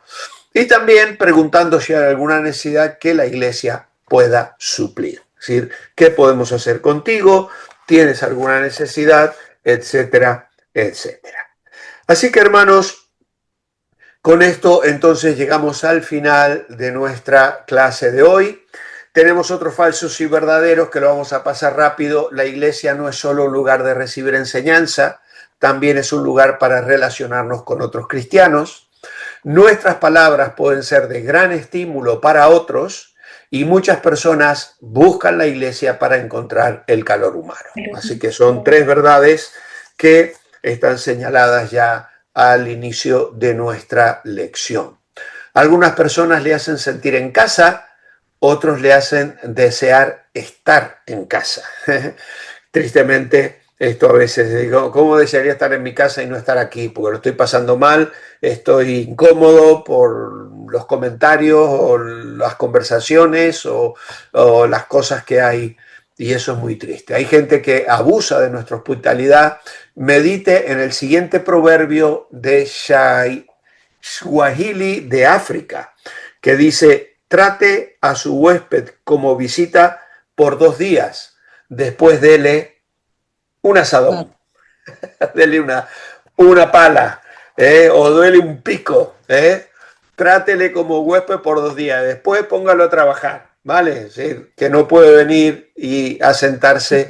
Y también preguntando si hay alguna necesidad que la iglesia pueda suplir. Es decir, ¿qué podemos hacer contigo? ¿Tienes alguna necesidad? Etcétera, etcétera. Así que, hermanos, con esto entonces llegamos al final de nuestra clase de hoy. Tenemos otros falsos y verdaderos que lo vamos a pasar rápido. La iglesia no es solo un lugar de recibir enseñanza, también es un lugar para relacionarnos con otros cristianos. Nuestras palabras pueden ser de gran estímulo para otros y muchas personas buscan la iglesia para encontrar el calor humano. Así que son 3 verdades que están señaladas ya al inicio de nuestra lección. Algunas personas le hacen sentir en casa, otros le hacen desear estar en casa. Tristemente, esto a veces digo, ¿cómo desearía estar en mi casa y no estar aquí? Porque lo estoy pasando mal, estoy incómodo por los comentarios o las conversaciones o las cosas que hay, y eso es muy triste. Hay gente que abusa de nuestra hospitalidad. Medite en el siguiente proverbio de Swahili de África, que dice: trate a su huésped como visita por 2 días, después dele un asadón, dele una pala, o dele un pico, trátele como huésped por 2 días, después póngalo a trabajar, ¿vale? Es decir, que no puede venir y a sentarse.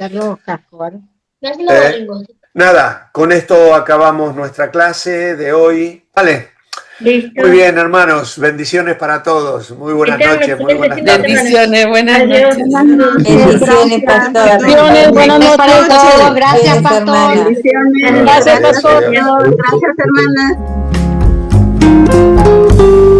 Nada, con esto acabamos nuestra clase de hoy, ¿vale? Listo. Muy bien, hermanos, bendiciones para todos. Muy buenas noches, muy buenas tardes. Bendiciones, buenas Adiós. noches. Bendiciones, pastor. Bendiciones, buenas noches para todos. Gracias, Bendiciones, pastor. hermana. Gracias, pastor. Gracias. Gracias, hermana.